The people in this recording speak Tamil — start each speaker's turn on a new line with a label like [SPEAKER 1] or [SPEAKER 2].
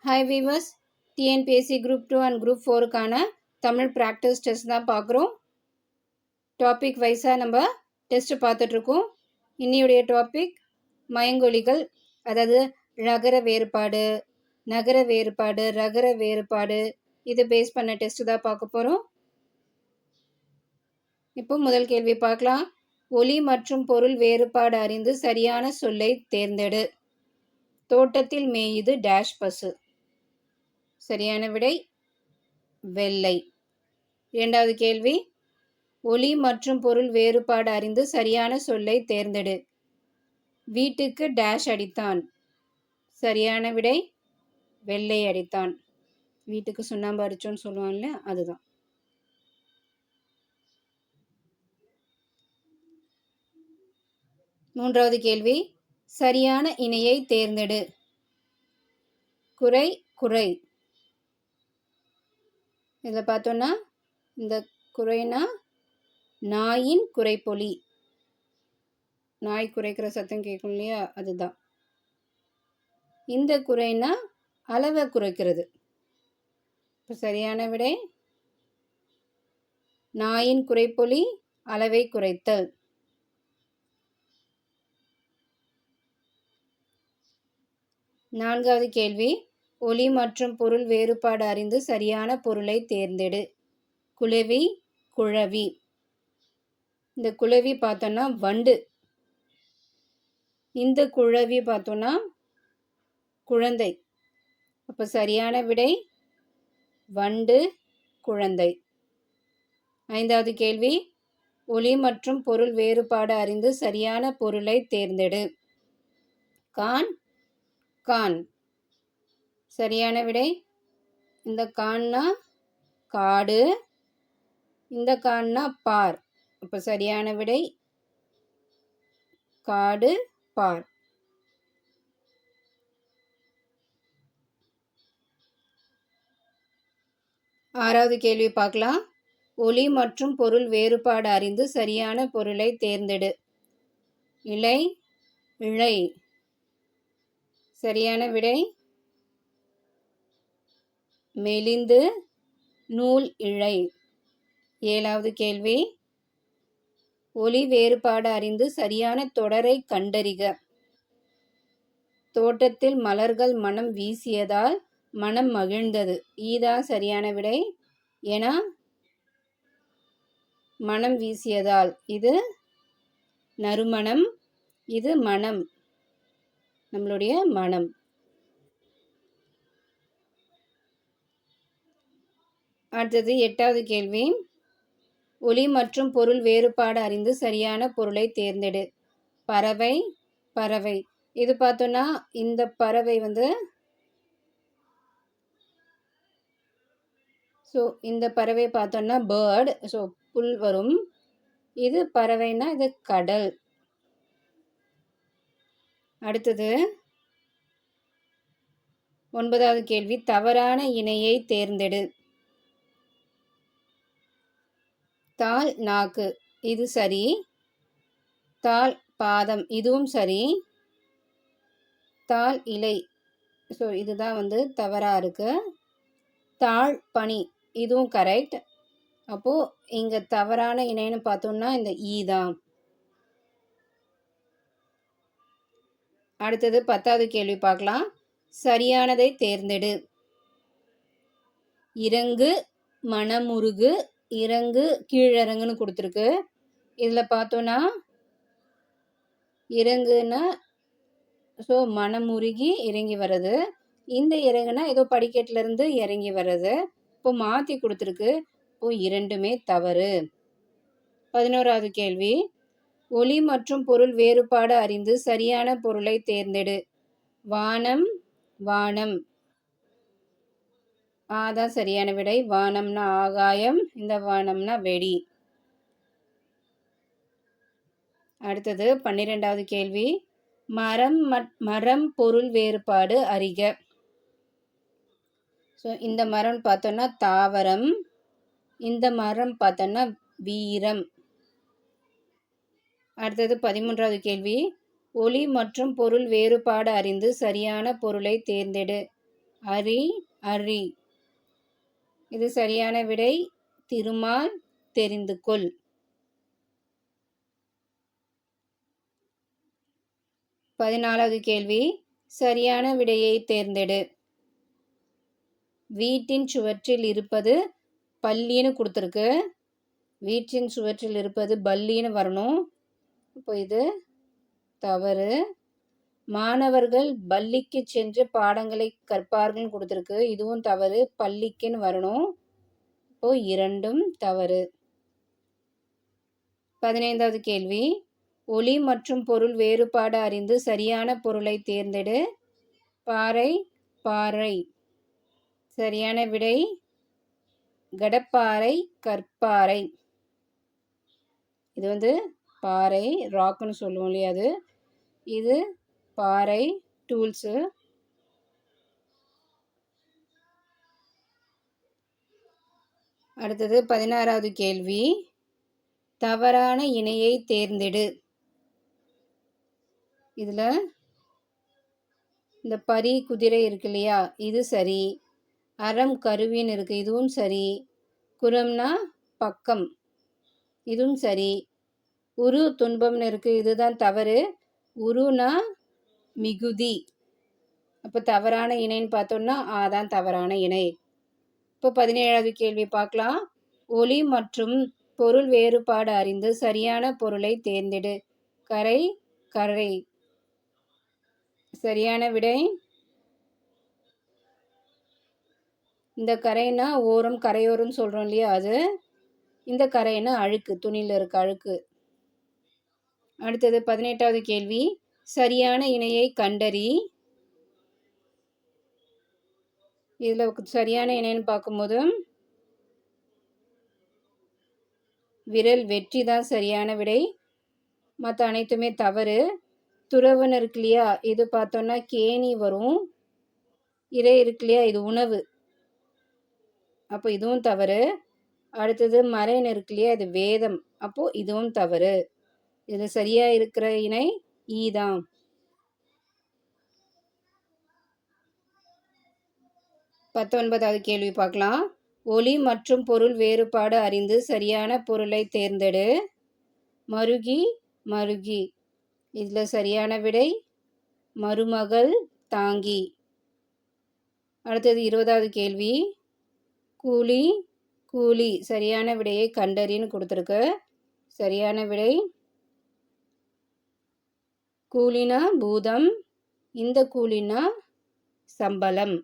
[SPEAKER 1] Hi viewers, TNPSC group 2 and group 4க்கான தமிழ் ப்ராக்டிஸ் டெஸ்ட் தான் பார்க்குறோம். டாபிக் வைஸாக நம்ம டெஸ்ட்டு பார்த்துட்ருக்கோம். இன்னியுடைய டாபிக் மயங்கொலிகள், அதாவது ரகர வேறுபாடு, நகர வேறுபாடு, ரகர வேறுபாடு, இது பேஸ் பண்ண டெஸ்ட்டு தான் பார்க்க போகிறோம். இப்போ முதல் கேள்வி பார்க்கலாம். ஒலி மற்றும் பொருள் வேறுபாடு அறிந்து சரியான சொல்லை தேர்ந்தெடு. தோட்டத்தில் மேயுது டேஷ் பசு. சரியான விடை வெள்ளை. இரண்டாவது கேள்வி, ஒலி மற்றும் பொருள் வேறுபாடு அறிந்து சரியான சொல்லை தேர்ந்தெடு. வீட்டுக்கு டேஷ் அடித்தான். சரியான விடை வெள்ளை அடித்தான். வீட்டுக்கு சுண்ணாம்பு அடிச்சோன்னு சொல்லுவாங்க இல்லையா, அதுதான். மூன்றாவது கேள்வி, சரியான இணையை தேர்ந்தெடு. குறை குறை. இதில் பார்த்தோன்னா இந்த குறைனா நாயின் குறைப்பொலி. நாய் குறைக்கிற சத்தம் கேட்கும் இல்லையா, அதுதான். இந்த குறைனா அளவை குறைக்கிறது. இப்போ சரியான விடை நாயின் குறைப்பொலி, அளவை குறைத்தல். நான்காவது கேள்வி, ஒலி மற்றும் பொருள் வேறுபாடு அறிந்து சரியான பொருளை தேர்ந்தெடு. குளவி குழவி. இந்த குளவி பார்த்தோன்னா வண்டு. இந்த குழவி பார்த்தோன்னா குழந்தை. அப்போ சரியான விடை வண்டு குழந்தை. ஐந்தாவது கேள்வி, ஒலி மற்றும் பொருள் வேறுபாடு அறிந்து சரியான பொருளை தேர்ந்தெடு. கான் கான். சரியான விடை இந்த கான்னா காடு, இந்த கான்னா பார். அப்போ சரியான விடை காடு பார். ஆறாவது கேள்வி பார்க்கலாம். ஒலி மற்றும் பொருள் வேறுபாடு அறிந்து சரியான பொருளை தேர்ந்தெடு. இலை இழை. சரியான விடை மெலிந்து நூல் இழை. ஏழாவது கேள்வி, ஒலி வேறுபாடு அறிந்து சரியான தொடரை கண்டறிக. தோட்டத்தில் மலர்கள் மனம் வீசியதால் மனம் மகிழ்ந்தது. ஈதான் சரியான விடை. ஏன்னா மனம் வீசியதால் இது நறுமணம், இது மனம், நம்மளுடைய மனம். அடுத்தது எட்டாவது கேள்வி, ஒலி மற்றும் பொருள் வேறுபாடு அறிந்து சரியான பொருளை தேர்ந்தெடு. பறவை பறவை. இது பார்த்தோன்னா இந்த பறவை ஸோ இந்த பறவை பார்த்தோன்னா பேர்டு. ஸோ புல் வரும். இது பறவைனா இது கடல். அடுத்தது ஒன்பதாவது கேள்வி, தவறான இணையை தேர்ந்தெடு. தால் நாக்கு, இது சரி. தால் பாதம், இதுவும் சரி. தால் இலை, ஸோ இதுதான் தவறாக இருக்கு. தாழ் பனி, இதுவும் கரெக்ட். அப்போது இங்கே தவறான இணைன்னு பார்த்தோம்னா இந்த ஈ தான். அடுத்தது 10வது கேள்வி பார்க்கலாம். சரியானதை தேர்ந்தெடு. இறங்கு மனமுருகு. இறங்கு கீழிறங்குன்னு கொடுத்துருக்கு. இதில் பார்த்தோன்னா இறங்குன்னா ஸோ மனமுருகி இறங்கி வர்றது. இந்த இறங்குனா ஏதோ படிக்கட்டிலேருந்து இறங்கி வர்றது. இப்போ மாற்றி கொடுத்துருக்கு. இப்போ இரண்டுமே தவறு. 11வது கேள்வி, ஒலி மற்றும் பொருள் வேறுபாடு அறிந்து சரியான பொருளை தேர்ந்தெடு. வானம் வானம். தான் சரியான விடை. வானம்னா ஆகாயம், இந்த வானம்னா வெடி. அடுத்தது 12வது கேள்வி, மரம் பொருள் வேறுபாடு அறிக. ஸோ இந்த மரம் பார்த்தோன்னா தாவரம், இந்த மரம் பார்த்தோன்னா வீரம். அடுத்தது 13வது கேள்வி, ஒலி மற்றும் பொருள் வேறுபாடு அறிந்து சரியான பொருளை தேர்ந்தெடு. அரி அரி. இது சரியான விடை. திருமால் தெரிந்து கொள். 14வது கேள்வி. சரியான விடையை தேர்ந்தெடு. வீட்டின் சுவற்றில் இருப்பது பல்லின்னு கொடுத்துருக்கு. வீட்டின் சுவற்றில் இருப்பது பல்லின்னு வரணும். இப்போ இது தவறு. மாணவர்கள் பள்ளிக்கு சென்று பாடங்களை கற்பார்கள் கொடுத்துருக்கு. இதுவும் தவறு. பள்ளிக்குன்னு வரணும். இப்போ இரண்டும் தவறு. 15வது கேள்வி. ஒலி மற்றும் பொருள் வேறுபாடு அறிந்து சரியான பொருளை தேர்ந்தெடு. பாறை பாறை. சரியான விடை கடப்பாறை கற்பாறை. இது பாறை, ராக்குன்னு சொல்லுவோம் இல்லையா, அது. இது பாறை, டூல்ஸு. அடுத்தது 16வது கேள்வி. தவறான இணையை தேர்ந்தெடு. இதில் இந்த பரி குதிரை இருக்கு இல்லையா, இது சரி. அறம் கருவின்னு இருக்குது, இதுவும் சரி. குரம்னா பக்கம், இதுவும் சரி. உரு துன்பம்னு இருக்குது, இதுதான் தவறு. உருனா மிகுதி. அப்போ தவறான இணைன்னு பார்த்தோம்னா தான் தவறான இணை. இப்போ 17வது கேள்வி பார்க்கலாம். ஒலி மற்றும் பொருள் வேறுபாடு அறிந்து சரியான பொருளை தேர்ந்தெடு. கரை கரை. சரியான விடை இந்த கரைனா ஓரம், கரையோரம்னு சொல்கிறோம் இல்லையா, அது. இந்த கரைனா அழுக்கு, துணியில் இருக்க அழுக்கு. அடுத்தது 18வது கேள்வி. சரியான இணையை கண்டறி. இதில் சரியான இணைன்னு பார்க்கும்போது விரல் வெற்றி தான் சரியான விடை. மற்ற அனைத்துமே தவறு. துறவுன்னு இருக்கு இல்லையா, இது பார்த்தோன்னா கேணி வரும். இறை இருக்கு இல்லையா, இது உணவு. அப்போ இதுவும் தவறு. அடுத்தது மறைன்னு இருக்கு இல்லையா, இது வேதம். அப்போது இதுவும் தவறு. இதில் சரியாக இருக்கிற இணை ஈதான். 19வது கேள்வி பார்க்கலாம். ஒலி மற்றும் பொருள் வேறுபாடு அறிந்து சரியான பொருளை தேர்ந்தெடு. மருகி மருகி. இதில் சரியான விடை மருமகள் தாங்கி. அடுத்தது 20வது கேள்வி. கூலி கூலி. சரியான விடையை கண்டறின்னு கொடுத்துருக்கு. சரியான விடை கூலினா பூதம், இந்த கூலினா சம்பளம்.